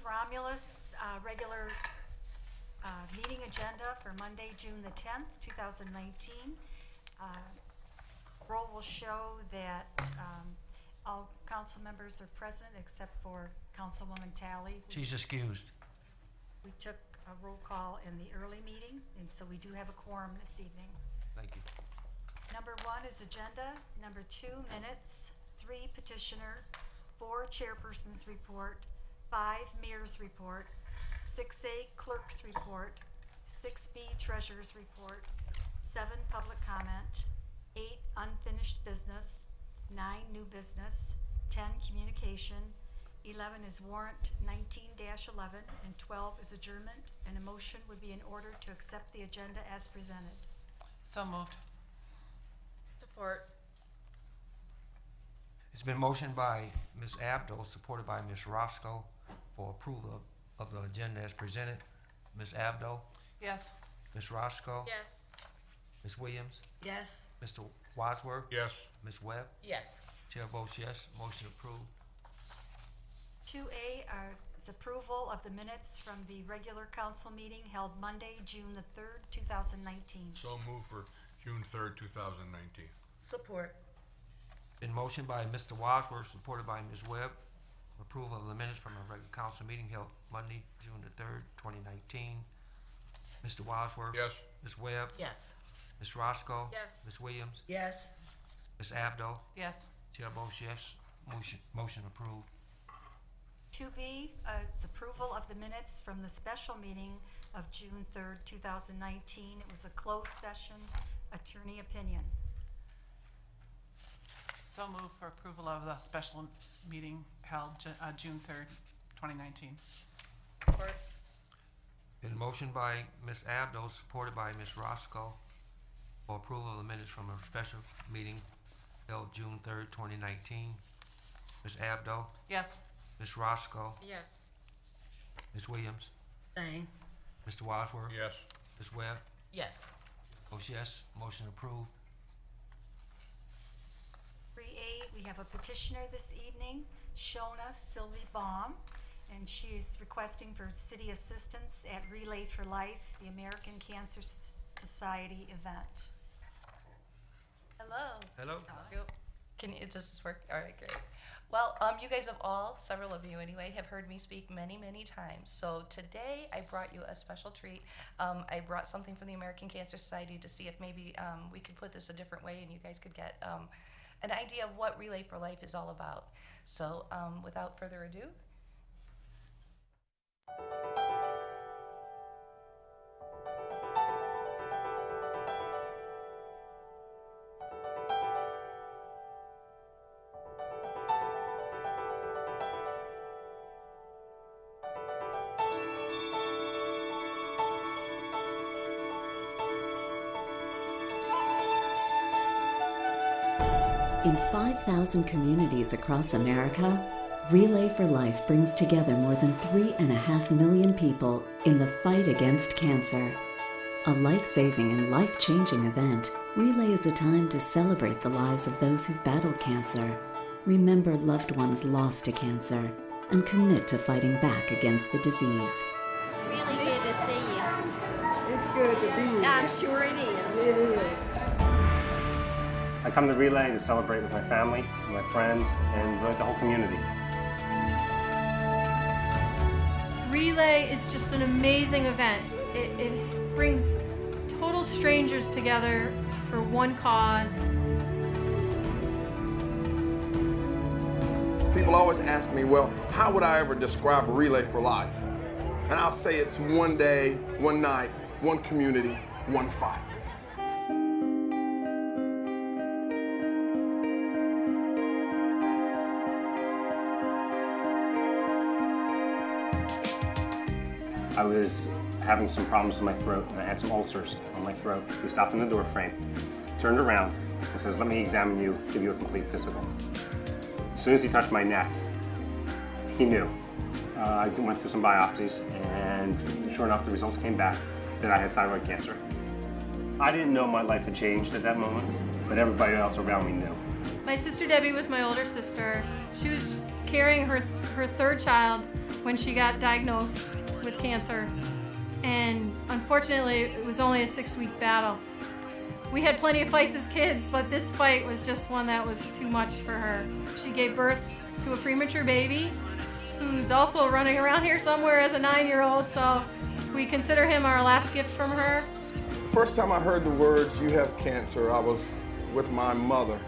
Romulus regular meeting agenda for Monday, June the 10th, 2019. Roll will show that all council members are present except for Councilwoman Talley. She's excused. We took a roll call in the early meeting, and so we do have a quorum this evening. Thank you. Number 1 is agenda. Number 2, minutes. 3, petitioner. 4, chairperson's report. 5, mayor's report. 6A, clerk's report. 6B, treasurer's report. 7, public comment. 8, unfinished business. 9, new business. 10, communication. 11 is warrant 19-11, and 12 is adjournment, and a motion would be in order to accept the agenda as presented. So moved. Support. It's been motioned by Ms. Abdo, supported by Ms. Roscoe, for approval of the agenda as presented. Ms. Abdo? Yes. Ms. Roscoe? Yes. Ms. Williams? Yes. Mr. Wadsworth? Yes. Ms. Webb? Yes. Chair votes yes. Motion approved. 2A is approval of the minutes from the regular council meeting held Monday, June the 3rd, 2019. So moved for June 3rd, 2019. Support. Been motioned by Mr. Wadsworth, supported by Ms. Webb. Approval of the minutes from a regular council meeting held Monday, June the 3rd, 2019. Mr. Wadsworth? Yes. Ms. Webb? Yes. Ms. Roscoe? Yes. Ms. Williams? Yes. Ms. Abdo? Yes. Chair votes yes. Motion approved. 2B is approval of the minutes from the special meeting of June 3rd, 2019. It was a closed session, attorney opinion. So moved for approval of the special meeting held June 3rd, 2019. Support. Been motioned by Ms. Abdo, supported by Ms. Roscoe, for approval of the minutes from a special meeting held June 3rd, 2019. Ms. Abdo? Yes. Ms. Roscoe? Yes. Ms. Williams? Same. Mr. Wadsworth? Yes. Ms. Webb? Yes. Votes yes. Motion approved. 3A, we have a petitioner this evening, Shona Sylvie Baum, and she's requesting for city assistance at Relay for Life, the American Cancer Society event. Hello. Hello? Does this work? All right, great. Well, you guys have several of you anyway, have heard me speak many, many times. So today I brought you a special treat. I brought something from the American Cancer Society to see if maybe we could put this a different way and you guys could get an idea of what Relay for Life is all about. So without further ado. In 5,000 communities across America, Relay for Life brings together more than 3.5 million people in the fight against cancer. A life-saving and life-changing event, Relay is a time to celebrate the lives of those who've battled cancer, remember loved ones lost to cancer, and commit to fighting back against the disease. It's really good to see you. It's good to be here. I'm sure it is. It is. I come to Relay to celebrate with my family, my friends, and really the whole community. Relay is just an amazing event. It brings total strangers together for one cause. People always ask me, well, how would I ever describe Relay for Life? And I'll say it's one day, one night, one community, one fight. I was having some problems with my throat, and I had some ulcers on my throat. He stopped in the door frame, turned around, and says, "Let me examine you, give you a complete physical." As soon as he touched my neck, he knew. I went through some biopsies, and sure enough, the results came back that I had thyroid cancer. I didn't know my life had changed at that moment, but everybody else around me knew. My sister Debbie was my older sister. She was carrying her third child when she got diagnosed with cancer. And unfortunately, it was only a 6-week battle. We had plenty of fights as kids, but this fight was just one that was too much for her. She gave birth to a premature baby who's also running around here somewhere as a 9-year-old, so we consider him our last gift from her. First time I heard the words, "you have cancer," I was with my mother,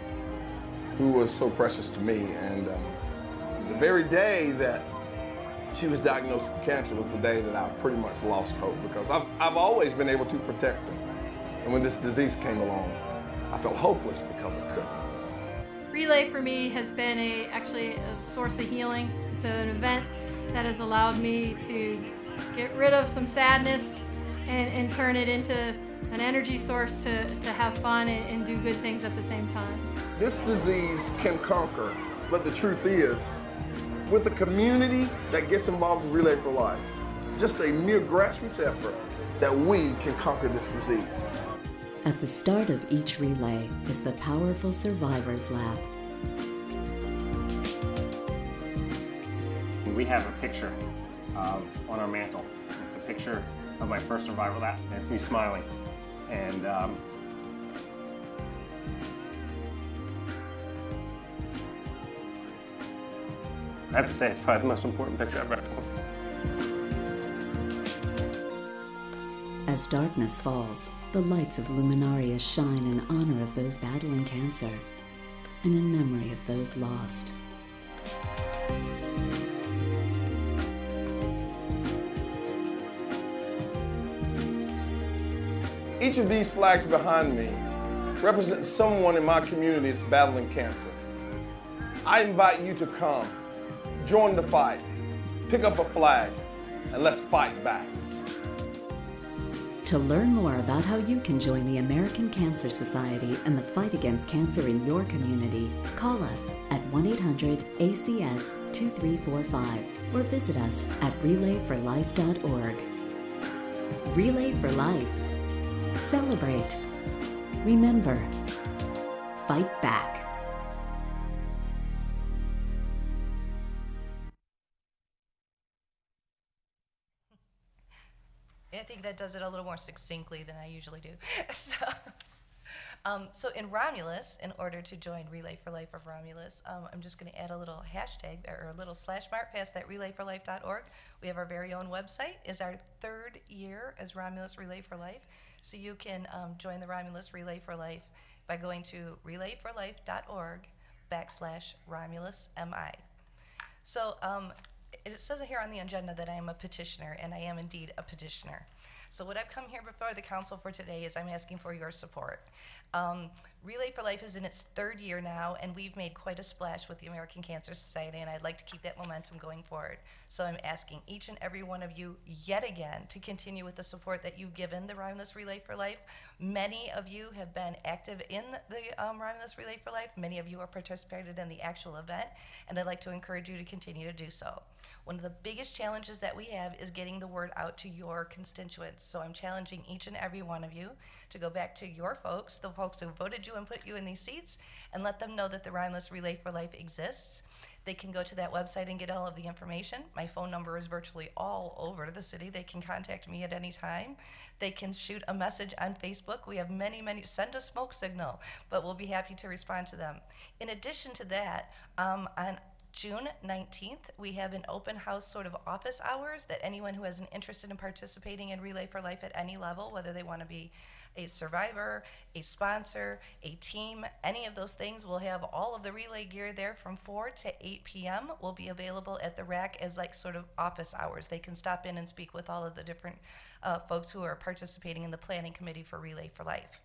who was so precious to me. And the very day that she was diagnosed with cancer was the day that I pretty much lost hope, because I've always been able to protect her. And when this disease came along, I felt hopeless because I couldn't. Relay for me has been actually a source of healing. It's an event that has allowed me to get rid of some sadness and turn it into an energy source to have fun and do good things at the same time. This disease can conquer, but the truth is, with the community that gets involved in Relay for Life, just a mere grassroots effort, that we can conquer this disease. At the start of each relay is the powerful Survivors Lab. We have a picture on our mantle. It's a picture of my first Survivor Lab. And it's me smiling. And I have to say, it's probably the most important picture I've ever taken. As darkness falls, the lights of Luminarias shine in honor of those battling cancer and in memory of those lost. Each of these flags behind me represents someone in my community that's battling cancer. I invite you to come, join the fight, pick up a flag, and let's fight back. To learn more about how you can join the American Cancer Society and the fight against cancer in your community, call us at 1-800-ACS-2345 or visit us at relayforlife.org. Relay for Life. Celebrate. Remember. Fight back. I think that does it a little more succinctly than I usually do. So in Romulus, in order to join Relay for Life of Romulus, I'm just going to add a little hashtag or a little /mark past that relayforlife.org. We have our very own website. It's our 3rd year as Romulus Relay for Life. So you can join the Romulus Relay for Life by going to relayforlife.org/RomulusMI. So it says here on the agenda that I am a petitioner, and I am indeed a petitioner. So what I've come here before the council for today is I'm asking for your support. Relay for Life is in its 3rd year now, and we've made quite a splash with the American Cancer Society, and I'd like to keep that momentum going forward. So I'm asking each and every one of you yet again to continue with the support that you've given the Romulus Relay for Life. Many of you have been active in the Romulus Relay for Life. Many of you have participated in the actual event, and I'd like to encourage you to continue to do so. One of the biggest challenges that we have is getting the word out to your constituents. So I'm challenging each and every one of you to go back to your folks, the folks who voted you and put you in these seats, and let them know that the Romulus Relay for Life exists. They can go to that website and get all of the information. My phone number is virtually all over the city. They can contact me at any time. They can shoot a message on Facebook. We have many, send a smoke signal, but we'll be happy to respond to them. In addition to that, on June 19th, we have an open house sort of office hours that anyone who has an interest in participating in Relay for Life at any level, whether they want to be a survivor, a sponsor, a team, any of those things, we'll have all of the relay gear there from 4 to 8 p.m. will be available at the rack as like sort of office hours. They can stop in and speak with all of the different folks who are participating in the planning committee for Relay for Life.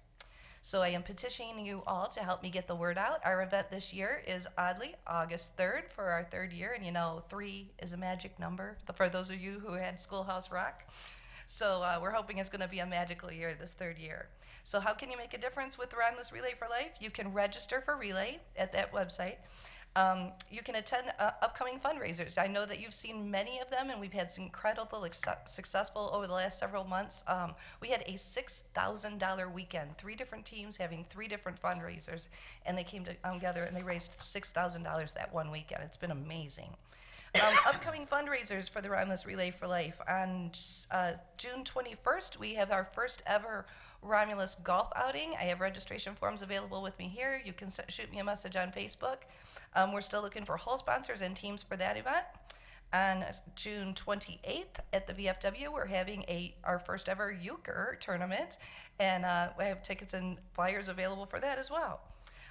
So I am petitioning you all to help me get the word out. Our event this year is oddly August 3rd for our 3rd year, and you know 3 is a magic number for those of you who had Schoolhouse Rock. So we're hoping it's going to be a magical year this 3rd year. So how can you make a difference with the Romulus Relay for Life? You can register for Relay at that website. You can attend upcoming fundraisers. I know that you've seen many of them, and we've had some incredible successful over the last several months. We had a $6,000 weekend, 3 different teams having 3 different fundraisers, and they came together and they raised $6,000 that one weekend. It's been amazing. Upcoming fundraisers for the Romulus Relay for Life. On June 21st, we have our first ever Romulus golf outing. I have registration forms available with me here. You can shoot me a message on Facebook. We're still looking for hole sponsors and teams for that event. On June 28th at the VFW, we're having our first ever euchre tournament, and we have tickets and flyers available for that as well.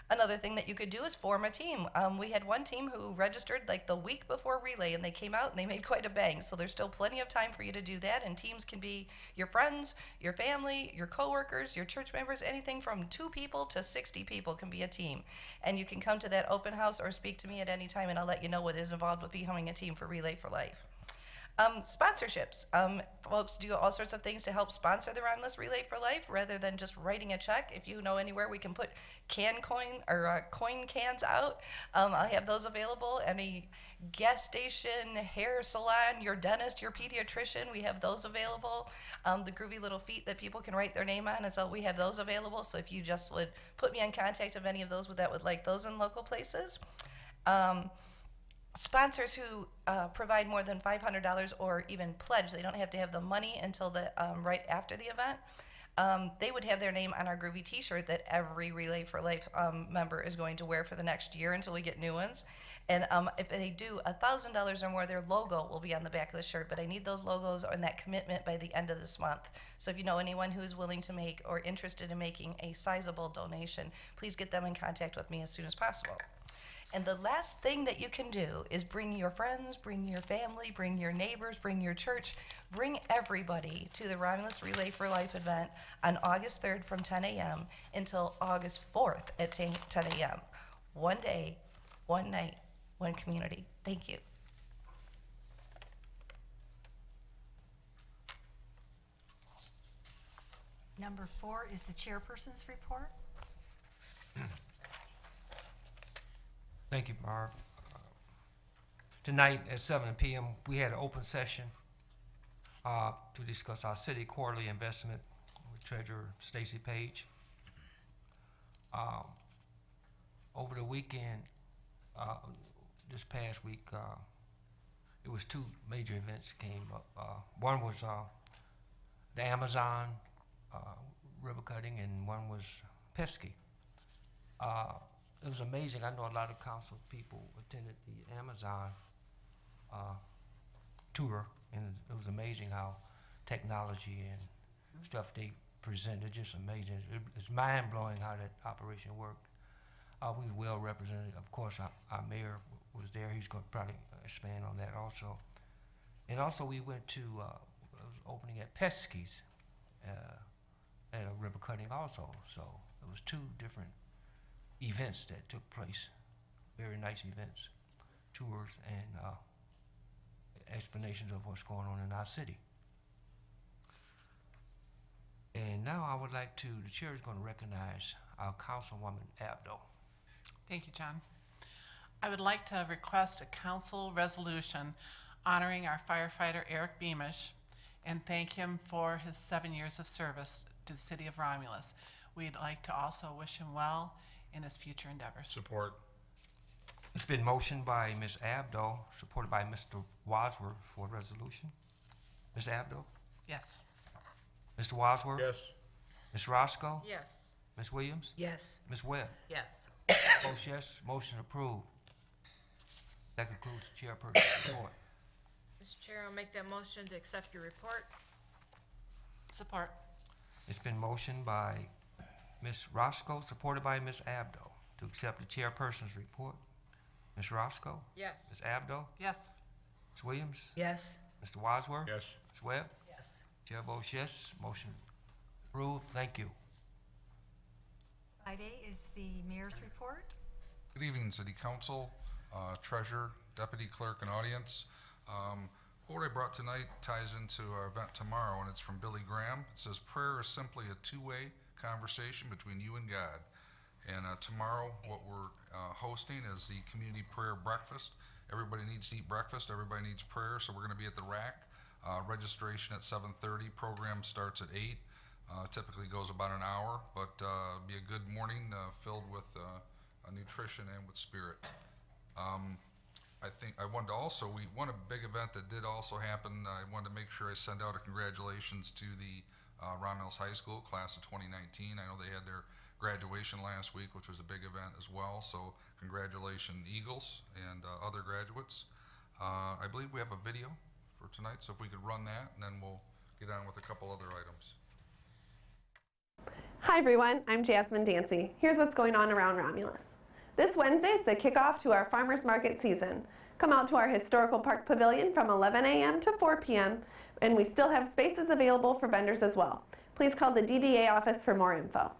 Another thing that you could do is form a team. We had one team who registered like the week before relay, and they came out and they made quite a bang. So there's still plenty of time for you to do that. And teams can be your friends, your family, your coworkers, your church members. Anything from 2 people to 60 people can be a team. And you can come to that open house or speak to me at any time, and I'll let you know what is involved with becoming a team for Relay for Life. Sponsorships. Folks do all sorts of things to help sponsor the Romulus Relay for Life rather than just writing a check. If you know anywhere we can put coin cans out, I'll have those available. Any gas station, hair salon, your dentist, your pediatrician, we have those available. The groovy little feet that people can write their name on, and so we have those available. So if you just would put me in contact of any of those that would like those in local places. Sponsors who provide more than $500 or even pledge, they don't have to have the money until the right after the event. They would have their name on our groovy t-shirt that every Relay for Life member is going to wear for the next year until we get new ones. And if they do $1,000 or more, their logo will be on the back of the shirt, but I need those logos and that commitment by the end of this month. So if you know anyone who's willing to make or interested in making a sizable donation, please get them in contact with me as soon as possible. And the last thing that you can do is bring your friends, bring your family, bring your neighbors, bring your church, bring everybody to the Romulus Relay for Life event on August 3rd from 10 a.m. until August 4th at 10 a.m. One day, one night, one community. Thank you. Number 4 is the chairperson's report. Thank you, Barb. Tonight at 7 p.m., we had an open session to discuss our city quarterly investment with Treasurer Stacy Page. Over the weekend, this past week, it was 2 major events came up. One was the Amazon river cutting, and one was Pesky. It was amazing. I know a lot of council people attended the Amazon tour, and it was amazing how technology and stuff they presented, just amazing. It's mind-blowing how that operation worked. We were well represented. Of course, our mayor was there. He's going to probably expand on that also. And also we went to, it was opening at Pesky's at a river cutting also. So it was 2 different events that took place, very nice events, tours, and explanations of what's going on in our city. And now I would like to, the chair is going to recognize our Councilwoman Abdo. Thank you, John. I would like to request a council resolution honoring our firefighter Eric Beamish and thank him for his 7 years of service to the city of Romulus. We'd like to also wish him well in his future endeavors. Support. It's been motioned by Ms. Abdo, supported by Mr. Wadsworth for resolution. Ms. Abdo? Yes. Mr. Wadsworth? Yes. Ms. Roscoe? Yes. Ms. Williams? Yes. Ms. Webb? Yes. Vote yes, motion approved. That concludes the chairperson's report. Mr. Chair, I'll make that motion to accept your report. Support. It's been motioned by Ms. Roscoe, supported by Ms. Abdo, to accept the chairperson's report. Ms. Roscoe? Yes. Ms. Abdo? Yes. Ms. Williams? Yes. Mr. Wadsworth? Yes. Ms. Webb? Yes. Chair votes yes, motion approved. Thank you. 5A is the mayor's report. Good evening, City Council, Treasurer, Deputy Clerk, and audience. What I brought tonight ties into our event tomorrow, and it's from Billy Graham. It says, prayer is simply a two-way conversation between you and God. And tomorrow, what we're hosting is the community prayer breakfast. Everybody needs to eat breakfast. Everybody needs prayer, so we're going to be at the rack. Registration at 7:30. Program starts at 8. Typically goes about an hour, but it'll be a good morning filled with nutrition and with spirit. I wanted to also, we won a big event that did also happen. I wanted to make sure I send out a congratulations to the Romulus High School class of 2019. I know they had their graduation last week, which was a big event as well. So congratulations, Eagles and other graduates. I believe we have a video for tonight, so if we could run that, and then we'll get on with a couple other items. Hi everyone, I'm Jasmine Dancy. Here's what's going on around Romulus. This Wednesday is the kickoff to our farmers market season. Come out to our historical park pavilion from 11 a.m. to 4 p.m. and we still have spaces available for vendors as well. Please call the DDA office for more info.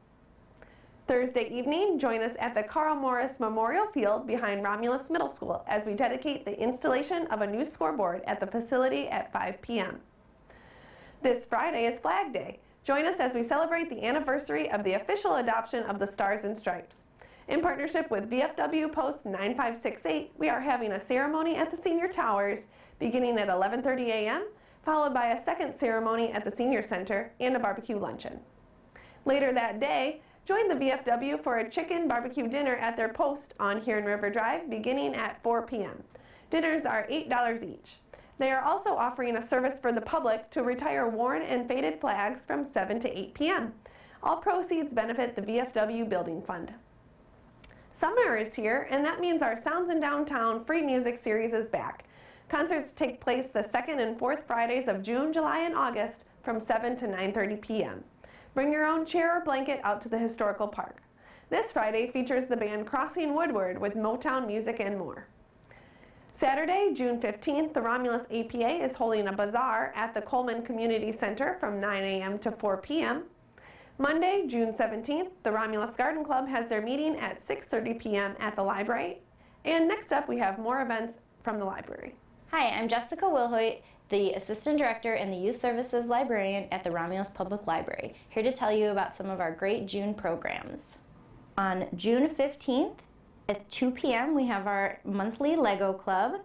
Thursday evening, join us at the Carl Morris Memorial Field behind Romulus Middle School as we dedicate the installation of a new scoreboard at the facility at 5 p.m. This Friday is Flag Day. Join us as we celebrate the anniversary of the official adoption of the Stars and Stripes. In partnership with VFW Post 9568, we are having a ceremony at the Senior Towers beginning at 11:30 a.m., followed by a second ceremony at the Senior Center and a barbecue luncheon. Later that day, join the VFW for a chicken barbecue dinner at their post on Huron River Drive beginning at 4 p.m. Dinners are $8 each. They are also offering a service for the public to retire worn and faded flags from 7 to 8 p.m. All proceeds benefit the VFW Building Fund. Summer is here, and that means our Sounds in Downtown free music series is back. Concerts take place the 2nd and 4th Fridays of June, July, and August from 7 to 9:30 p.m. Bring your own chair or blanket out to the historical park. This Friday features the band Crossing Woodward with Motown music and more. Saturday, June 15th, the Romulus APA is holding a bazaar at the Coleman Community Center from 9 a.m. to 4 p.m. Monday, June 17th, the Romulus Garden Club has their meeting at 6:30 p.m. at the library. And next up, we have more events from the library. Hi, I'm Jessica Wilhoit, the Assistant Director and the Youth Services Librarian at the Romulus Public Library, here to tell you about some of our great June programs. On June 15th at 2 p.m., we have our monthly Lego Club.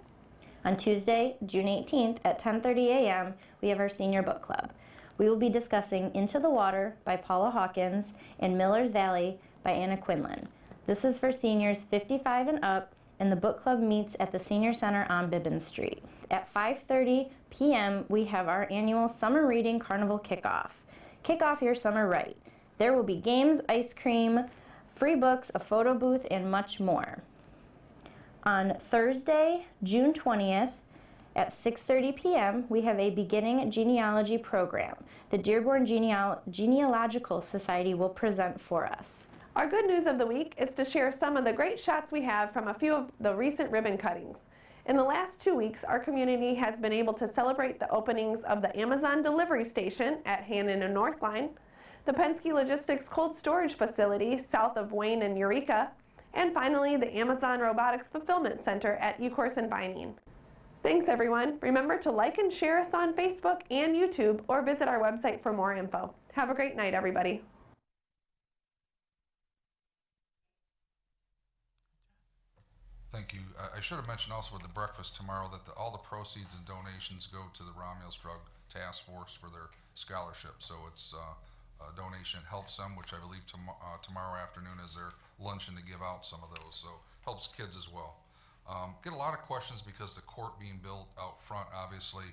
On Tuesday, June 18th at 10:30 a.m., we have our Senior Book Club. We will be discussing Into the Water by Paula Hawkins and Miller's Valley by Anna Quinlan. This is for seniors 55 and up, and the book club meets at the Senior Center on Bibbins Street. At 5:30 p.m., we have our annual Summer Reading Carnival Kickoff. Kick off your summer right. There will be games, ice cream, free books, a photo booth, and much more. On Thursday, June 20th, at 6:30 p.m., we have a beginning genealogy program. The Dearborn Genealogical Society will present for us. Our good news of the week is to share some of the great shots we have from a few of the recent ribbon cuttings. In the last 2 weeks, our community has been able to celebrate the openings of the Amazon delivery station at Hannon and Northline, the Penske Logistics cold storage facility south of Wayne and Eureka, and finally the Amazon Robotics Fulfillment Center at Ecorse and Vining. Thanks everyone. Remember to like and share us on Facebook and YouTube or visit our website for more info. Have a great night, everybody. Thank you. I should have mentioned also with the breakfast tomorrow that all the proceeds and donations go to the Romulus Drug Task Force for their scholarship. So it's a donation helps them, which I believe tomorrow afternoon is their luncheon to give out some of those. So helps kids as well. Get a lot of questions because the court being built out front, obviously.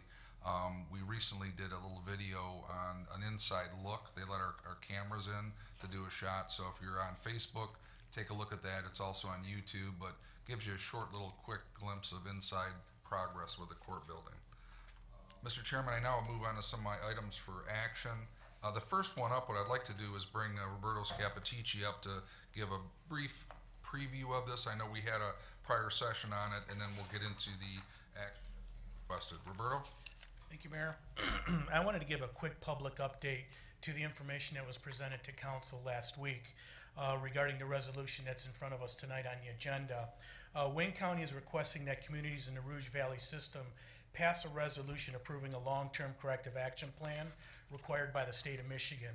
We recently did a little video on an inside look. They let our cameras in to do a shot. So if you're on Facebook, take a look at that. It's also on YouTube, but gives you a short little quick glimpse of inside progress with the court building. Mr. Chairman, I now move on to some of my items for action. The first one up, what I'd like to do is bring Roberto Scappaticci up to give a brief preview of this. I know we had a prior session on it, and then we'll get into the action requested. Roberto? Thank you, Mayor. I wanted to give a quick public update to the information that was presented to Council last week regarding the resolution that's in front of us tonight on the agenda. Wayne County is requesting that communities in the Rouge Valley system pass a resolution approving a long-term corrective action plan required by the state of Michigan.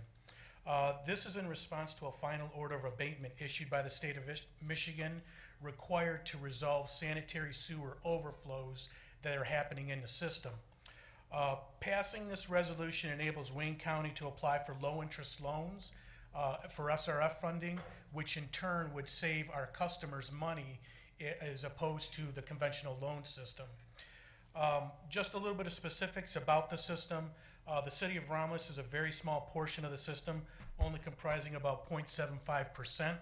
This is in response to a final order of abatement issued by the state of Michigan required to resolve sanitary sewer overflows that are happening in the system. Passing this resolution enables Wayne County to apply for low-interest loans for SRF funding, which in turn would save our customers money as opposed to the conventional loan system. Just a little bit of specifics about the system. The city of Romulus is a very small portion of the system, only comprising about 0.75%.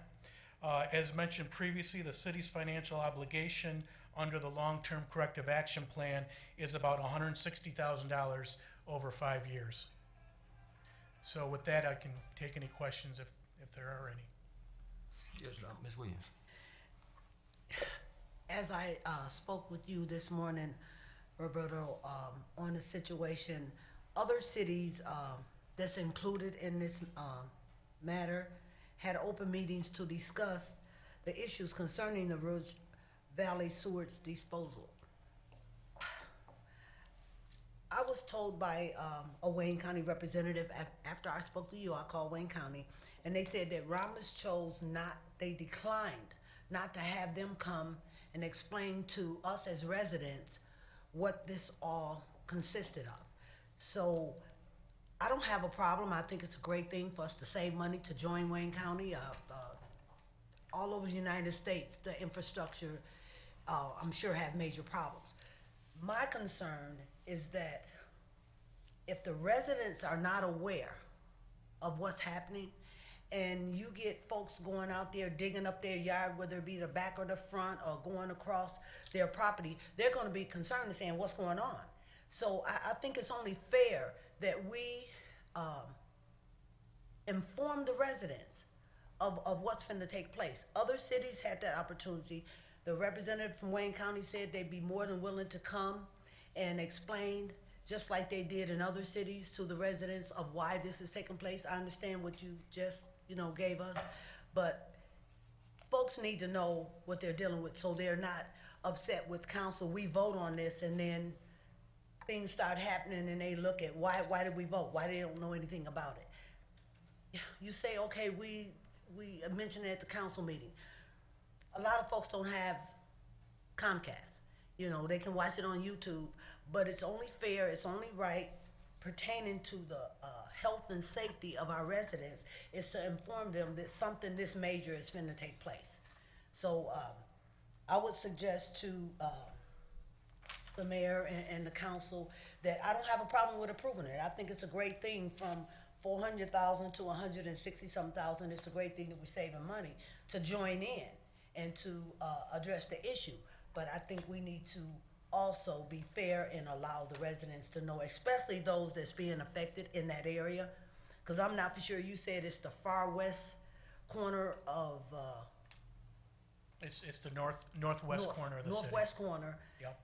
As mentioned previously, the city's financial obligation under the long-term corrective action plan is about $160,000 over 5 years. So with that, I can take any questions if there are any. Yes, Ms. Williams. As I spoke with you this morning, Roberto, on the situation, other cities that's included in this matter had open meetings to discuss the issues concerning the Rouge Valley sewage disposal. I was told by a Wayne County representative, after I spoke to you, I called Wayne County, and they said that Romulus they declined not to have them come and explain to us as residents what this all consisted of. So I don't have a problem. I think it's a great thing for us to save money to join Wayne County. All over the United States, the infrastructure, I'm sure, have major problems. My concern is that if the residents are not aware of what's happening, and you get folks going out there digging up their yard, whether it be the back or the front or going across their property, they're going to be concerned and saying, what's going on? So I think it's only fair that we inform the residents of what's going to take place. Other cities had that opportunity. The representative from Wayne County said they'd be more than willing to come and explain, just like they did in other cities, to the residents of why this is taking place. I understand what you just gave us, but folks need to know what they're dealing with so they're not upset with council. We vote on this and things start happening and they look at why did we vote? Why they don't know anything about it? You say, okay, we mentioned it at the council meeting. A lot of folks don't have Comcast. They can watch it on YouTube, but it's only fair, it's only right, pertaining to the health and safety of our residents, is to inform them that something this major is finna take place. So I would suggest to the mayor and the council that I don't have a problem with approving it. I think it's a great thing from 400,000 to 160-some thousand. It's a great thing that we're saving money to join in and to address the issue. But I think we need to also be fair and allow the residents to know, especially those that's being affected in that area. Because I'm not for sure, you said it's the far west corner of... It's the northwest corner of the city. Northwest corner. Yep.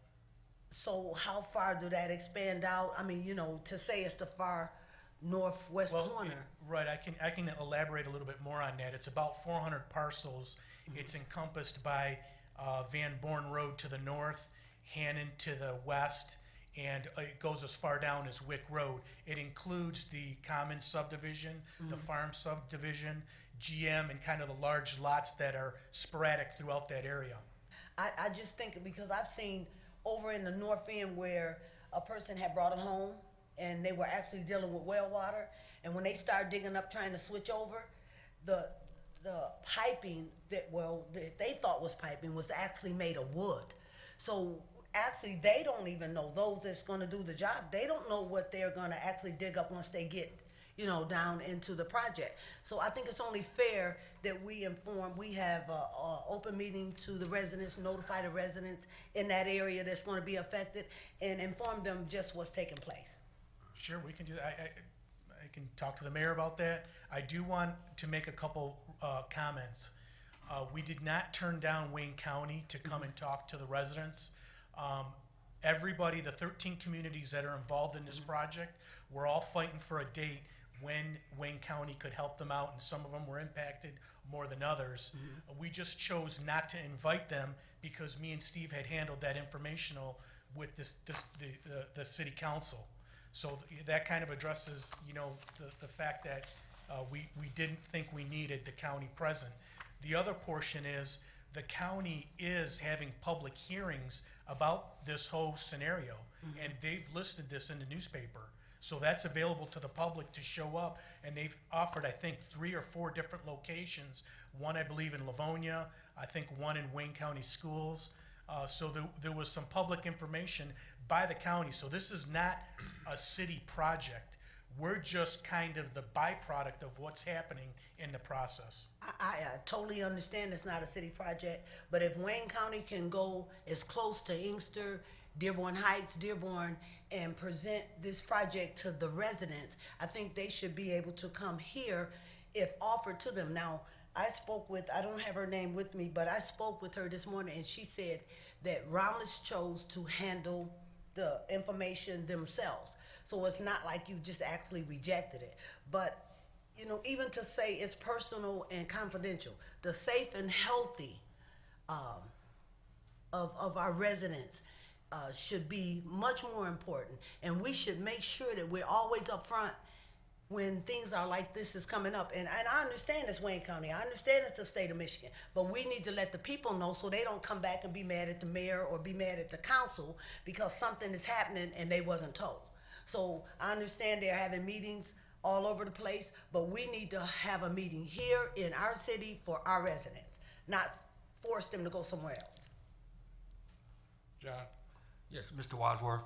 So how far do that expand out? I mean, to say it's the far northwest corner. Right, I can elaborate a little bit more on that. It's about 400 parcels. Mm-hmm. It's encompassed by Van Born Road to the north, Hannon to the west, and it goes as far down as Wick Road. It includes the common subdivision, the farm subdivision, GM, and kind of the large lots that are sporadic throughout that area. I just think, because I've seen over in the north end where a person had brought a home and they were actually dealing with well water, and when they started digging up trying to switch over, the piping that they thought was piping was actually made of wood. So actually they don't even know, those that's going to do the job, they don't know what they're going to actually dig up once they get down into the project. So I think it's only fair that we have a open meeting to the residents, notify the residents in that area that's going to be affected, and inform them just what's taking place. Sure, we can do that. I can talk to the mayor about that. I do want to make a couple comments. We did not turn down Wayne County to come and talk to the residents. Everybody, the 13 communities that are involved in this project, we're all fighting for a date when Wayne County could help them out, and some of them were impacted more than others. We just chose not to invite them because me and Steve had handled that informational with the city council. So that kind of addresses, the fact that we didn't think we needed the county present. The other portion is the county is having public hearings about this whole scenario, and they've listed this in the newspaper. So that's available to the public to show up, and they've offered, I think, 3 or 4 different locations. One, I believe, in Livonia, I think one in Wayne County Schools. So there was some public information by the county. So this is not a city project. We're just kind of the byproduct of what's happening in the process. I totally understand it's not a city project, but if Wayne County can go as close to Inkster, Dearborn Heights, Dearborn, and present this project to the residents, I think they should be able to come here if offered to them. Now, I spoke with, I don't have her name with me, but I spoke with her this morning, and she said that Romulus chose to handle the information themselves. So it's not like you just actually rejected it. But, you know, even to say it's personal and confidential, the safe and healthy of our residents should be much more important. And we should make sure that we're always upfront when things are like this is coming up. And I understand it's Wayne County. I understand it's the state of Michigan. But we need to let the people know so they don't come back and be mad at the mayor or be mad at the council because something is happening and they wasn't told. So I understand they're having meetings all over the place, but we need to have a meeting here in our city for our residents, not force them to go somewhere else. John? Yes, Mr. Wadsworth.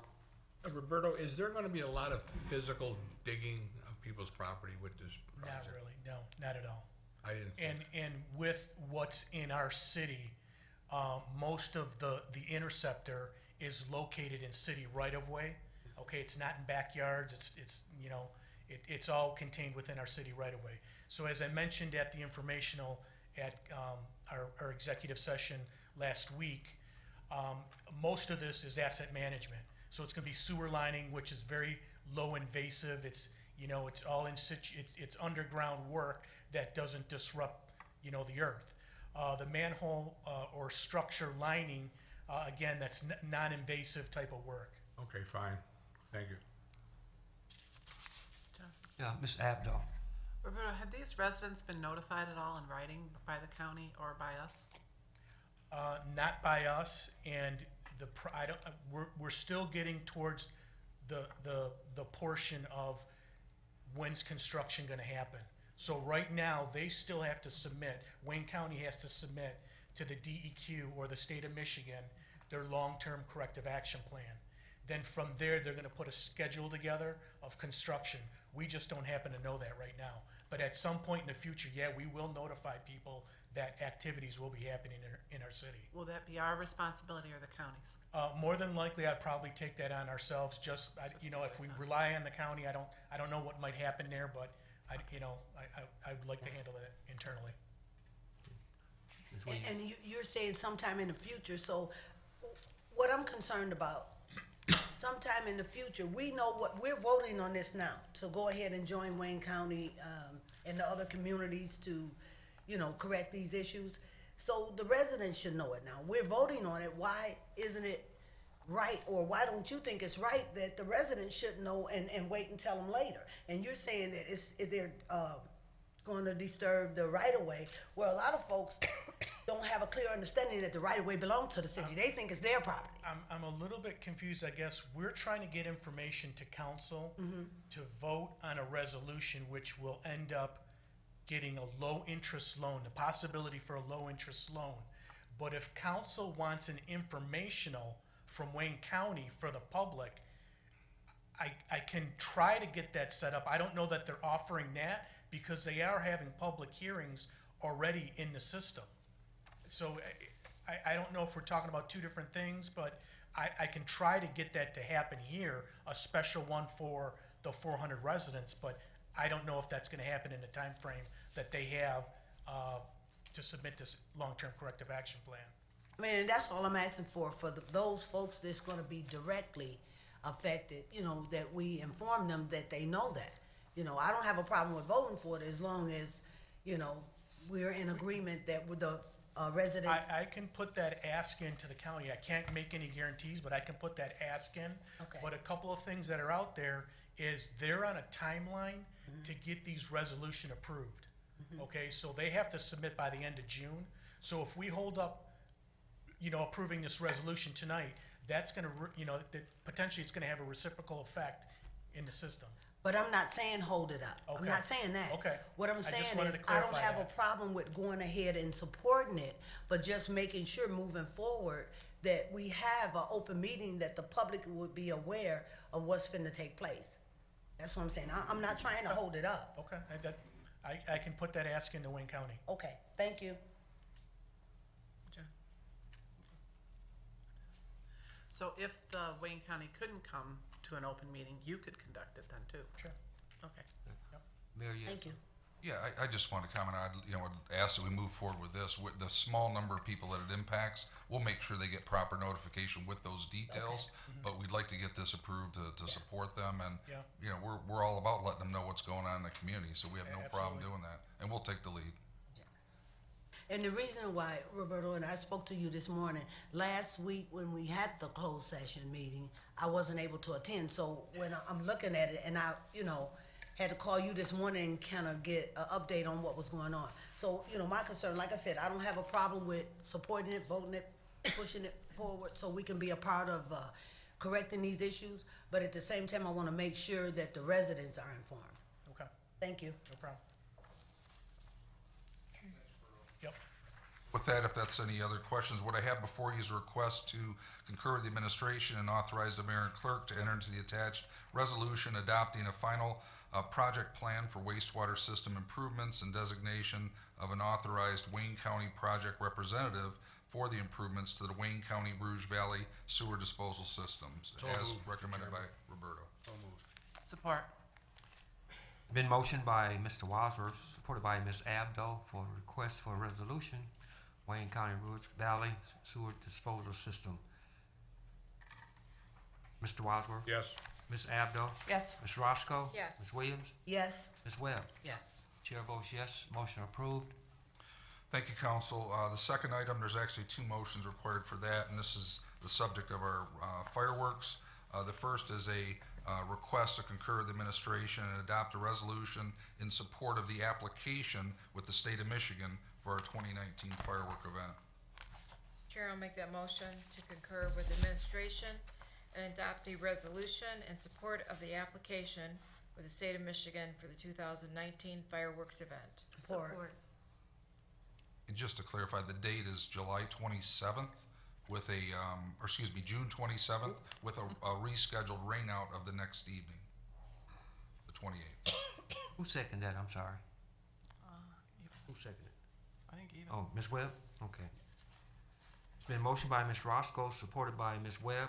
Roberto, is there going to be a lot of physical digging of people's property with this project? Not really, no, not at all. I didn't. And with what's in our city, most of the interceptor is located in city right of way. Okay, it's not in backyards. It's you know, it's all contained within our city right of way. So as I mentioned at the informational at our executive session last week, most of this is asset management. So it's going to be sewer lining, which is very low invasive. It's, you know, it's all in situ, it's underground work that doesn't disrupt, you know, the earth. The manhole or structure lining, again, that's non-invasive type of work. Okay, fine. Thank you. Yeah, Ms. Abdo. Roberto, have these residents been notified at all in writing by the county or by us? Not by us, and we're still getting towards the portion of when's construction going to happen. So right now, they still have to submit, Wayne County has to submit to the DEQ or the state of Michigan their long-term corrective action plan. Then from there, they're going to put a schedule together of construction. We just don't happen to know that right now. But at some point in the future, yeah, we will notify people that activities will be happening in our city. Will that be our responsibility or the county's? More than likely, I'd probably take that on ourselves. You know, if we rely on the county, I don't know what might happen there, but I would like to handle that internally. And you're saying sometime in the future. So what I'm concerned about, sometime in the future, we know what we're voting on this now to go ahead and join Wayne County and the other communities to, you know, correct these issues. So the residents should know it now. We're voting on it. Why isn't it right, or why don't you think it's right that the residents should know and wait and tell them later? And you're saying that they're going to disturb the right-of-way. Well, a lot of folks don't have a clear understanding that the right-of-way belongs to the city. They think it's their property. I'm a little bit confused, I guess. We're trying to get information to council to vote on a resolution which will end up getting a low-interest loan, the possibility for a low-interest loan. But if council wants an informational from Wayne County for the public, I can try to get that set up. I don't know that they're offering that because they are having public hearings already in the system. So I don't know if we're talking about two different things, but I can try to get that to happen here, a special one for the 400 residents, but I don't know if that's going to happen in the time frame that they have to submit this long-term corrective action plan. I mean, and that's all I'm asking for those folks that's going to be directly affected, you know, that we inform them that they know that. You know, I don't have a problem with voting for it as long as, you know, we're in agreement that with the residents. I can put that ask in to the county. I can't make any guarantees, but I can put that ask in. Okay. But a couple of things that are out there is they're on a timeline to get these resolution approved. Okay, so they have to submit by the end of June. So if we hold up, you know, approving this resolution tonight, that's going to, you know, potentially it's going to have a reciprocal effect in the system. But I'm not saying hold it up. I'm Okay. not saying that. Okay. What I'm I just saying wanted is to I don't clarify have that. a problem with going ahead and supporting it, but just making sure moving forward that we have an open meeting that the public would be aware of what's finna take place. That's what I'm saying. I'm not trying to hold it up. Okay, I can put that ask into Wayne County. Okay, thank you. So if the Wayne County couldn't come to an open meeting, you could conduct it then too? Sure. Okay. Mayor, Thank you. Yeah, I just want to comment. Would ask that we move forward with this. With the small number of people that it impacts, we'll make sure they get proper notification with those details. But we'd like to get this approved to support them, and Yeah. we're all about letting them know what's going on in the community. So we have no problem Absolutely. doing that, and we'll take the lead. And the reason why, Roberto, and I spoke to you this morning, last week when we had the closed session meeting, I wasn't able to attend. So when I'm looking at it, and I, had to call you this morning and kind of get an update on what was going on. So, my concern, like I said, I don't have a problem with supporting it, voting it, pushing it forward so we can be a part of correcting these issues. But at the same time, I want to make sure that the residents are informed. Okay, Thank you. no problem. Yep. With that, if that's any other questions, what I have before you is a request to concur with the administration and authorize the mayor and clerk to enter into the attached resolution adopting a final project plan for wastewater system improvements and designation of an authorized Wayne County project representative for the improvements to the Wayne County Rouge Valley sewer disposal systems, So as moved, Mr. recommended by Chairman. Roberto. So moved. Support. Been motioned by Mr. Wadsworth, supported by Ms. Abdo for a request for a resolution, Wayne County Rouge Valley Sewer Disposal System. Mr. Wadsworth? Yes. Ms. Abdo? Yes. Ms. Roscoe? Yes. Ms. Williams? Yes. Ms. Webb? Yes. Chair votes yes, motion approved. Thank you, council. The second item, there's actually two motions required for that, and this is the subject of our fireworks. The first is a request to concur with the administration and adopt a resolution in support of the application with the state of Michigan for our 2019 firework event. Chair, I'll make that motion to concur with administration and adopt a resolution in support of the application with the state of Michigan for the 2019 fireworks event. Support. And just to clarify, the date is July 27th with June 27th with a rescheduled rainout of the next evening, the 28th. Who seconded that? I'm sorry. Who seconded it? I think even. Oh, Ms. Webb? Okay. It's been motioned by Ms. Roscoe, supported by Ms. Webb.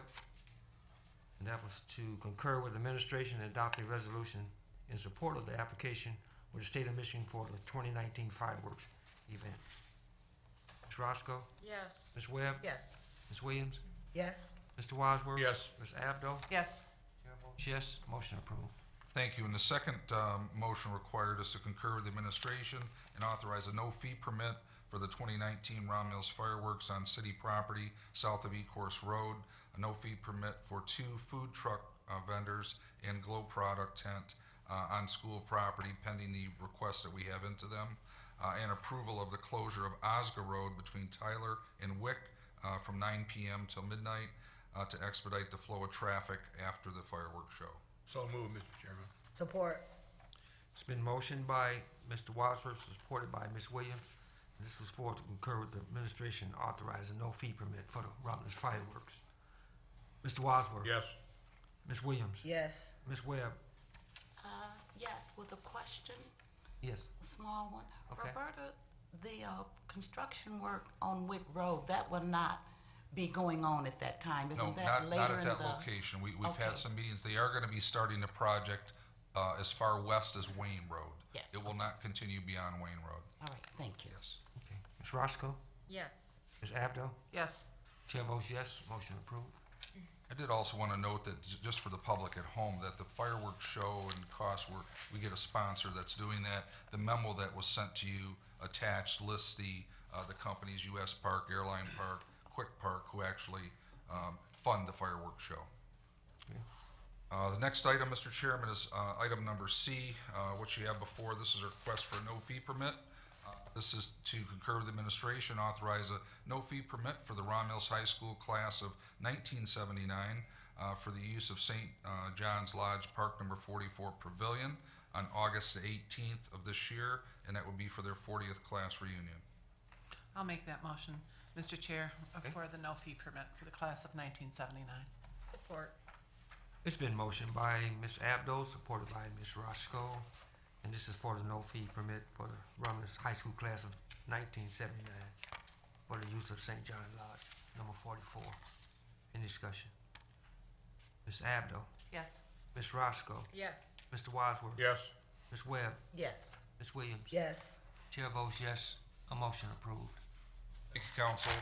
And that was to concur with administration and adopt a resolution in support of the application with the state of Michigan for the 2019 fireworks event. Ms. Roscoe? Yes. Ms. Webb? Yes. Ms. Williams? Yes. Mr. Wadsworth? Yes. Ms. Abdo? Yes. Chair votes yes, motion approved. Thank you. And the second motion required is to concur with the administration and authorize a no-fee permit for the 2019 Romulus fireworks on city property south of Ecorse Road, a no-fee permit for 2 food truck vendors and glow product tent on school property pending the request that we have into them, and approval of the closure of Osga Road between Tyler and Wick from 9 p.m. till midnight to expedite the flow of traffic after the fireworks show. So moved, Mr. Chairman. Support. It's been motioned by Mr. Wadsworth, supported by Ms. Williams. And this was for to concur with the administration authorizing no fee permit for the Romulus fireworks. Mr. Wadsworth? Yes. Ms. Williams? Yes. Ms. Webb? Yes, with a question, Yes. a small one. Okay. Roberta, the construction work on Wick Road, that will not be going on at that time, No, isn't that later not at in that the? location. We've Okay. had some meetings. They are going to be starting the project as far west as Wayne Road. Yes. It will not continue beyond Wayne Road. All right, thank you. Yes. Okay. Ms. Roscoe? Yes. Ms. Abdo? Yes. Chair votes yes, motion approved. I did also want to note that just for the public at home, that the fireworks show and costs we get a sponsor that's doing that. The memo that was sent to you attached lists the companies, U.S. Park, Airline Park, Quick Park, who actually fund the fireworks show. The next item, Mr. Chairman, is item number C, which you have before. This is a request for a no-fee permit. This is to concur with the administration, authorize a no-fee permit for the Romulus High School class of 1979 for the use of St. John's Lodge Park number 44 Pavilion on August 18th of this year, and that would be for their 40th class reunion. I'll make that motion, Mr. Chair, for the no fee permit for the class of 1979. Support. It's been motioned by Ms. Abdo, supported by Ms. Roscoe, and this is for the no fee permit for the Romulus High School class of 1979 for the use of St. John Lodge, number 44. Any discussion? Ms. Abdo, Yes. Ms. Roscoe, Yes. Mr. Wadsworth, Yes. Ms. Webb, Yes. Ms. Williams. Yes. Chair votes yes, a motion approved. Thank you, Council.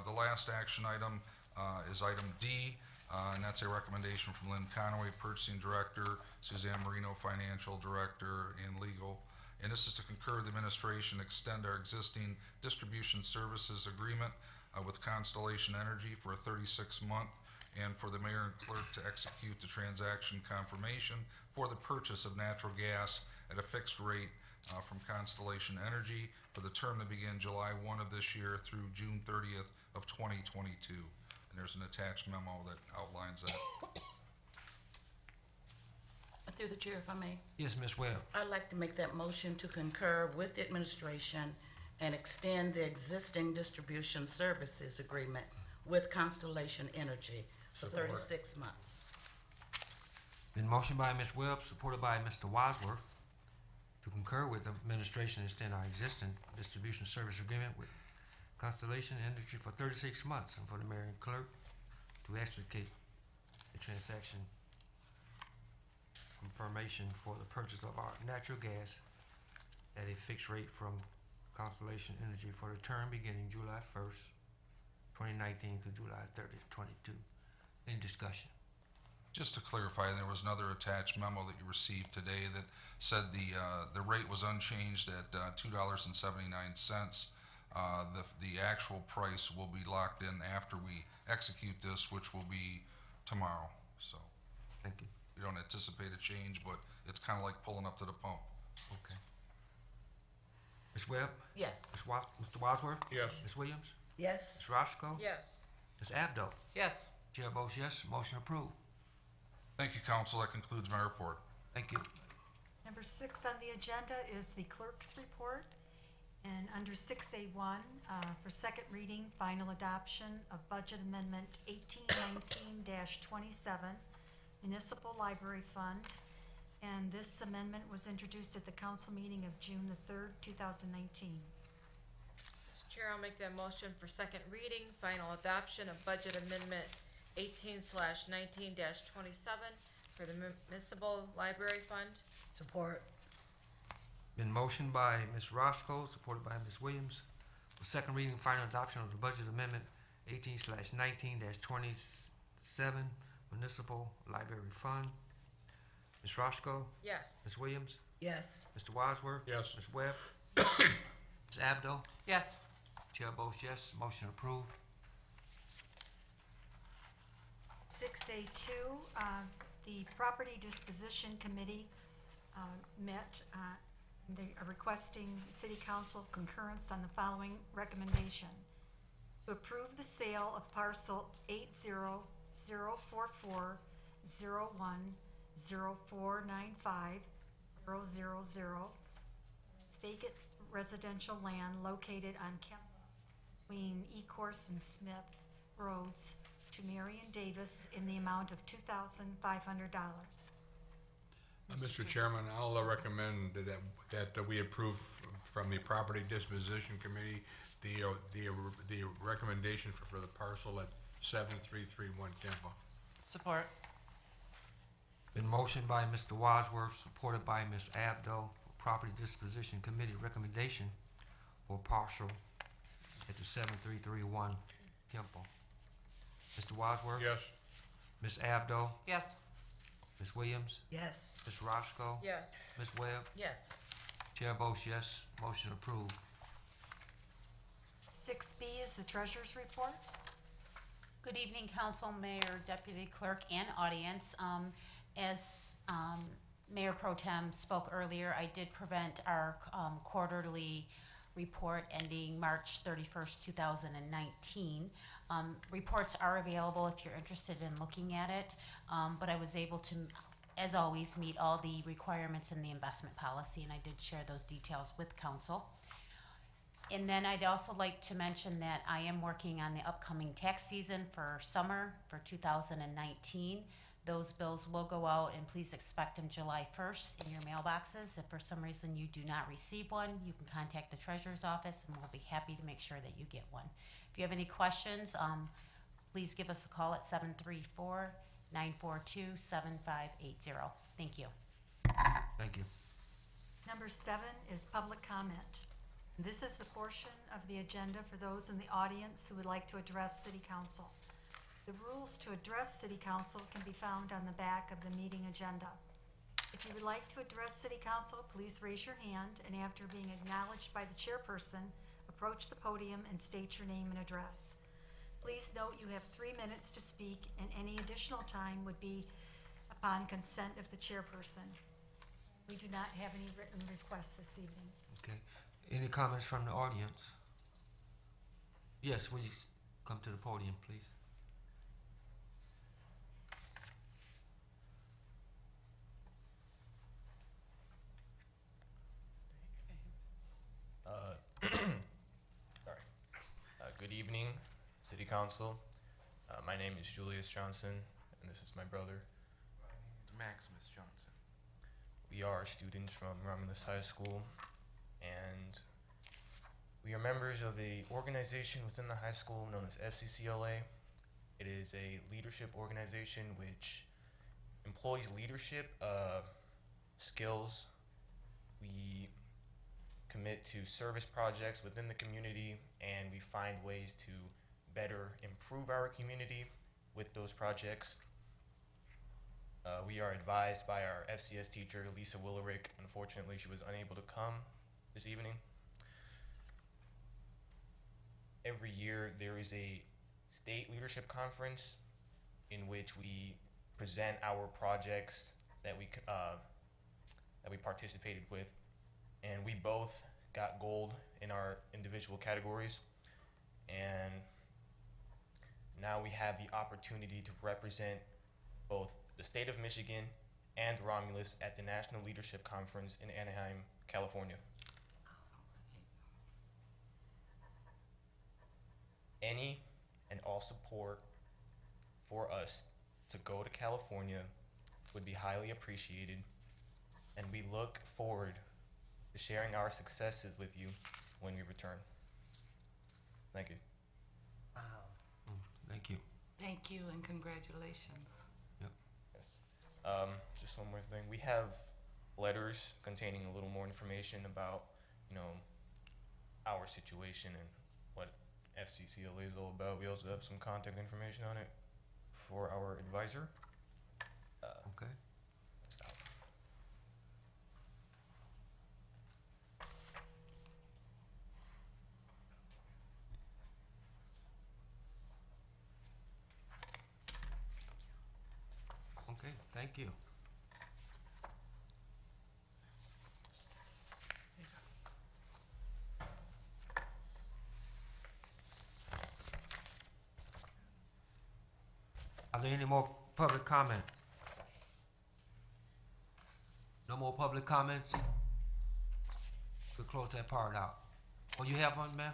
The last action item is item D, and that's a recommendation from Lynn Conaway, Purchasing Director, Suzanne Marino, Financial Director, and Legal. And this is to concur the administration extend our existing distribution services agreement with Constellation Energy for a 36-month, and for the mayor and clerk to execute the transaction confirmation for the purchase of natural gas at a fixed rate from Constellation Energy for the term to begin July 1 of this year through June 30th of 2022. And there's an attached memo that outlines that. Through the chair, if I may. Yes, Ms. Webb. I'd like to make that motion to concur with the administration and extend the existing distribution services agreement with Constellation Energy for Support. 36 months. Been motioned by Ms. Webb, supported by Mr. Wadsworth, to concur with the administration and extend our existing distribution service agreement with Constellation Energy for 36 months, and for the mayor and clerk to execute the transaction confirmation for the purchase of our natural gas at a fixed rate from Constellation Energy for the term beginning July 1st, 2019 through July 30th, 22. Any discussion? Just to clarify, there was another attached memo that you received today that said the rate was unchanged at $2.79. The actual price will be locked in after we execute this, which will be tomorrow. So Thank you. we don't anticipate a change, but it's kind of like pulling up to the pump. Okay. Ms. Webb? Yes. Mr. Wadsworth? Yes. Ms. Williams? Yes. Ms. Roscoe? Yes. Ms. Abdo? Yes. Chair votes yes, motion approved. Thank you, Council. That concludes my report. Thank you. Number 6 on the agenda is the clerk's report. And under 6A1, for second reading, final adoption of Budget Amendment 1819-27, Municipal Library Fund. And this amendment was introduced at the council meeting of June the 3rd, 2019. Mr. Chair, I'll make that motion for second reading, final adoption of Budget Amendment 18/19-27 for the Municipal Library Fund. Support. Been motioned by Ms. Roscoe, supported by Ms. Williams, for second reading, final adoption of the Budget Amendment 18/19-27 Municipal Library Fund. Ms. Roscoe? Yes. Ms. Williams? Yes. Mr. Wadsworth? Yes. Ms. Webb? Ms. Abdo? Yes. Chair votes yes, motion approved. 6A2, the Property Disposition Committee met. They are requesting City Council concurrence on the following recommendation: to approve the sale of parcel 80044010495000. It's vacant residential land located on between Ecorse and Smith Roads, to Marion Davis in the amount of $2,500. Mr. Chairman, I'll recommend that we approve from the Property Disposition Committee the recommendation for the parcel at 7331 Kempa. Support. Been motioned by Mr. Wadsworth, supported by Ms. Abdo, for Property Disposition Committee recommendation for parcel at the 7331 Kempa. Mr. Wadsworth? Yes. Ms. Abdo? Yes. Ms. Williams? Yes. Ms. Roscoe? Yes. Ms. Webb? Yes. Chair votes yes, motion approved. 6B is the treasurer's report. Good evening, Council, Mayor, Deputy Clerk, and audience. As Mayor Pro Tem spoke earlier, I did prevent our quarterly report ending March 31st, 2019. Reports are available if you're interested in looking at it, but I was able to, as always, meet all the requirements in the investment policy, and I did share those details with council. And then I'd also like to mention that I am working on the upcoming tax season for summer for 2019. Those bills will go out, and please expect them July 1st in your mailboxes. If for some reason you do not receive one, you can contact the treasurer's office, and we'll be happy to make sure that you get one. If you have any questions, please give us a call at 734-942-7580. Thank you. Thank you. Number 7 is public comment. This is the portion of the agenda for those in the audience who would like to address City Council. The rules to address City Council can be found on the back of the meeting agenda. If you would like to address City Council, please raise your hand, and after being acknowledged by the chairperson, approach the podium and state your name and address. Please note you have 3 minutes to speak, and any additional time would be upon consent of the chairperson. We do not have any written requests this evening. Okay. Any comments from the audience? Yes, will you come to the podium, please? Good evening, City Council. My name is Julius Johnson, and this is my brother. Maximus Johnson. We are students from Romulus High School, and we are members of a organization within the high school known as FCCLA. It is a leadership organization which employs leadership skills. We commit to service projects within the community, and we find ways to better improve our community with those projects. We are advised by our FCS teacher, Lisa Willerick. Unfortunately, she was unable to come this evening. Every year, there is a state leadership conference in which we present our projects that we participated with, and we both got gold in our individual categories, and now we have the opportunity to represent both the state of Michigan and Romulus at the National Leadership Conference in Anaheim, California. Any and all support for us to go to California would be highly appreciated, and we look forward to sharing our successes with you when we return. Thank you. Thank you. Thank you and congratulations. Yep. Yes. Just one more thing. We have letters containing a little more information about, our situation and what FCCLA is all about. We also have some contact information on it for our advisor. Okay. Okay, thank you. Are there any more public comment? No more public comments? We'll close that part out. Oh, you have one, ma'am?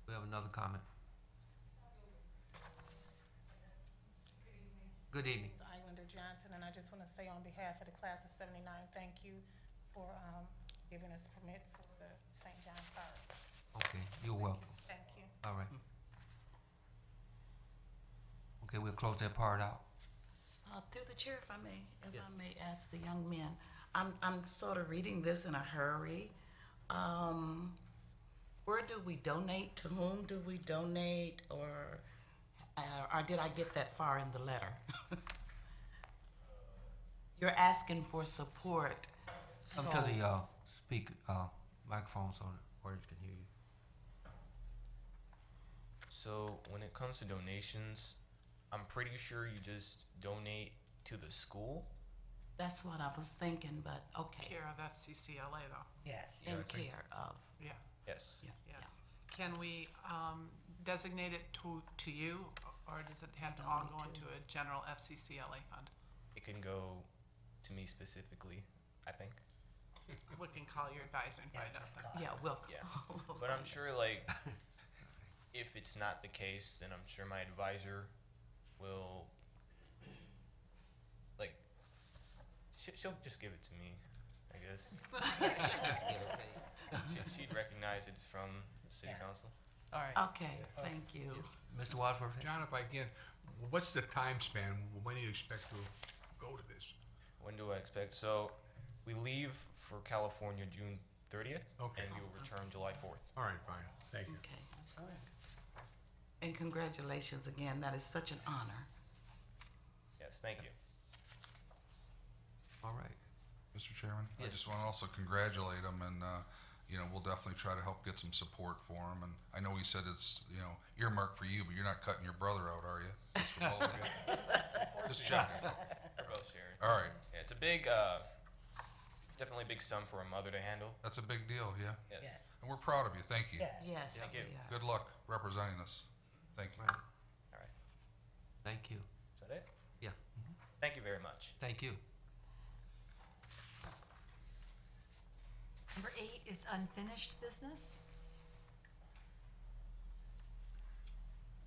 We have another comment. Good evening. It's Islander Johnson, and I just want to say on behalf of the class of '79, thank you for giving us permit for the St. John Park. Okay, you're welcome. Thank you. All right. Okay, we'll close that part out. Through the chair, if I may ask the young men, I'm sort of reading this in a hurry. Where do we donate? To whom do we donate? Or did I get that far in the letter? You're asking for support. Come to the microphone so the audience can hear you. So when it comes to donations, I'm pretty sure you just donate to the school. That's what I was thinking, but okay. Care of FCCLA though. Yes. In care of. Yeah. Yes. Yes. Can we designate it to you, or does it have to all go into a general FCCLA fund? It can go to me specifically, I think. We can call your advisor and find out. Yeah, we'll. Yeah. But I'm sure, like, if it's not the case, then I'm sure my advisor will, like, she'll just give it to me, I guess. Just give it to you. She'd recognize it from the city council. All right. Okay, thank you. Mr. Wadsworth? John, if I can, what's the time span? When do you expect to go to this? When do I expect? So, we leave for California June 30th, Okay. and we will return July 4th. All right, fine. Thank you. Okay. And congratulations again. That is such an honor. Yes, thank you. All right. Mr. Chairman, I Yes. just want to also congratulate him, and we'll definitely try to help get some support for him. And I know he said it's earmarked for you, but you're not cutting your brother out, are you? It's for both of you. Just checking. We're both sharing. All right, Yeah, it's a big, definitely a big sum for a mother to handle. that's a big deal, yeah. Yes. And we're proud of you. Thank you. Yes. Thank you. we are. Good luck representing us. Thank you. Right. All right. Thank you. Is that it? Yeah. Thank you very much. Thank you. Number 8 is unfinished business.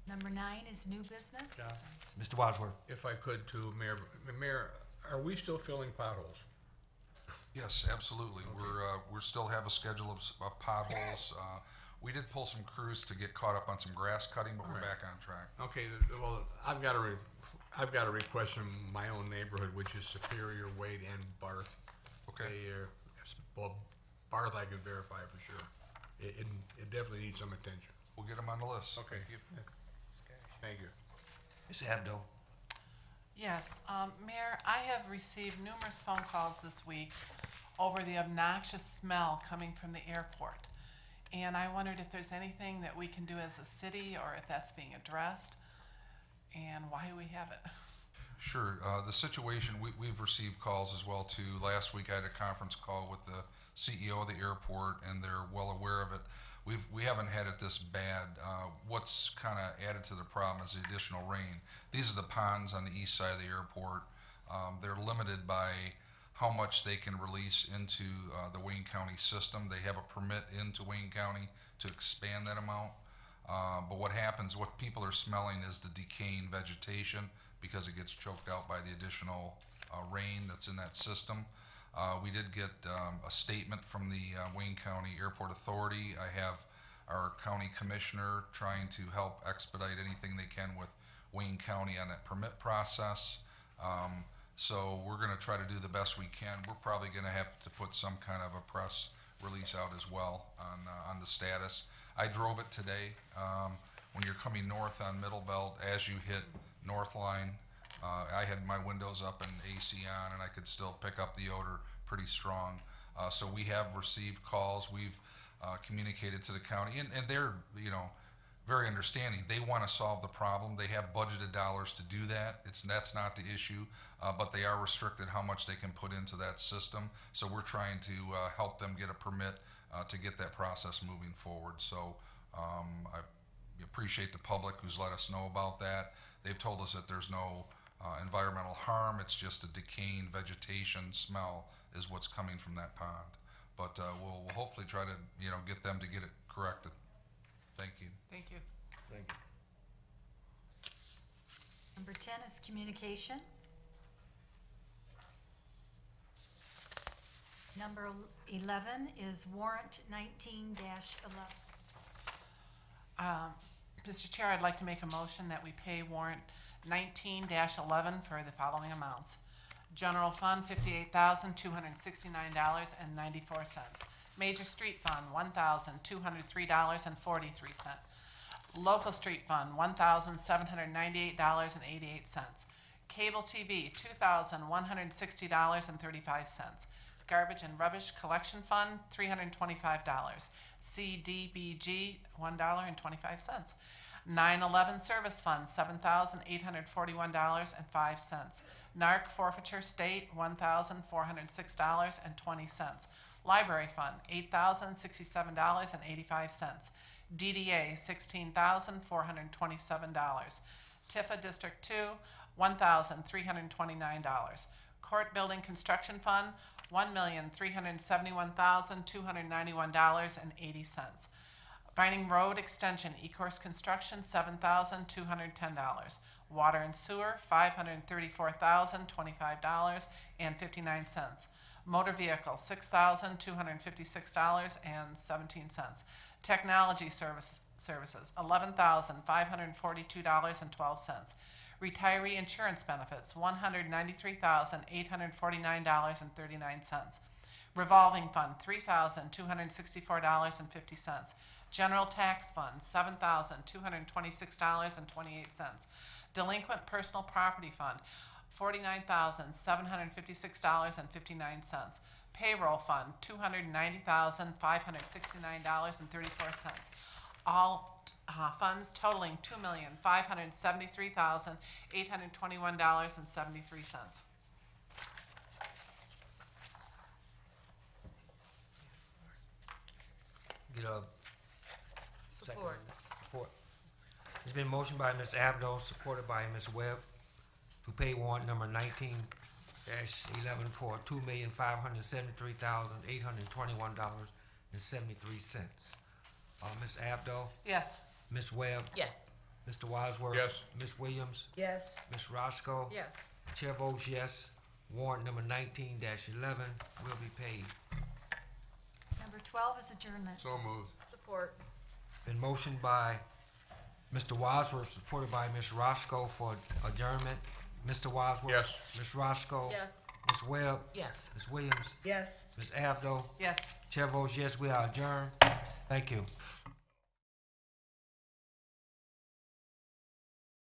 Number 9 is new business. John, Mr. Wadsworth? if I could to Mayor, Mayor, are we still filling potholes? Yes, absolutely. We're still have a schedule of potholes. We did pull some crews to get caught up on some grass cutting, but we're Right. back on track. Okay, well, I've got a request from my own neighborhood, which is Superior, Wade, and Barth. Okay. Well, Barth I can verify for sure. It definitely needs some attention. We'll get them on the list. Okay. Thank you. Thank you. Ms. Abdo? Yes, Mayor, I have received numerous phone calls this week over the obnoxious smell coming from the airport. And I wondered if there's anything that we can do as a city, or if that's being addressed, and why we haven't. Sure. The situation, we've received calls as well too. Last week I had a conference call with the CEO of the airport, and they're well aware of it. We haven't had it this bad. What's kind of added to the problem is the additional rain. These are the ponds on the east side of the airport. They're limited by how much they can release into the Wayne County system. They have a permit into Wayne County to expand that amount. But what happens, what people are smelling is the decaying vegetation because it gets choked out by the additional rain that's in that system. We did get a statement from the Wayne County Airport Authority. I have our county commissioner trying to help expedite anything they can with Wayne County on that permit process. So we're going to try to do the best we can. We're probably going to have to put some kind of a press release out as well on the status. I drove it today. When you're coming north on Middle Belt, as you hit North Line, I had my windows up and AC on, and I could still pick up the odor pretty strong. So we have received calls. We've communicated to the county, and they're very understanding. They want to solve the problem. They have budgeted dollars to do that. That's not the issue, but they are restricted how much they can put into that system. So we're trying to help them get a permit to get that process moving forward. So I appreciate the public who's let us know about that. They've told us that there's no environmental harm. It's just a decaying vegetation smell is what's coming from that pond. But we'll hopefully try to get them to get it corrected. Thank you. Thank you. Thank you. Number 10 is communication. Number 11 is warrant 19-11. Mr. Chair, I'd like to make a motion that we pay warrant 19-11 for the following amounts. General Fund, $58,269.94. Major Street Fund, $1,203.43. Local Street Fund, $1,798.88. Cable TV, $2,160.35. Garbage and Rubbish Collection Fund, $325. CDBG, $1.25. 9/11 Service Fund, $7,841.05. NARC Forfeiture State, $1,406.20. Library Fund, $8,067.85. DDA, $16,427. Tifa District 2, $1,329. Court Building Construction Fund, $1,371,291.80. Vining Road Extension, E-Course Construction, $7,210. Water and Sewer, $534,025.59. Motor Vehicle, $6,256.17. Technology Services, $11,542.12. Retiree Insurance Benefits, $193,849.39. Revolving Fund, $3,264.50. General Tax Fund, $7,226.28. Delinquent Personal Property Fund, $49,756.59. Payroll Fund, $290,569.34. All funds totaling $2,573,821.73. Get a Support. Support. It's been motioned by Ms. Abdo, supported by Ms. Webb, to pay warrant number 19-11 for $2,573,821.73. Ms. Abdo, Yes. Ms. Webb, Yes. Mr. Wadsworth. Yes. Ms. Williams, Yes. Ms. Roscoe. Yes. Chair votes yes. Warrant number 19-11 will be paid. Number 12 is adjournment. So moved. Support. Been motioned by Mr. Wadsworth, supported by Ms. Roscoe for adjournment. Mr. Wadsworth? Yes. Ms. Roscoe? Yes. Ms. Webb? Yes. Ms. Williams? Yes. Ms. Abdo? Yes. Chair votes yes, we are adjourned. Thank you.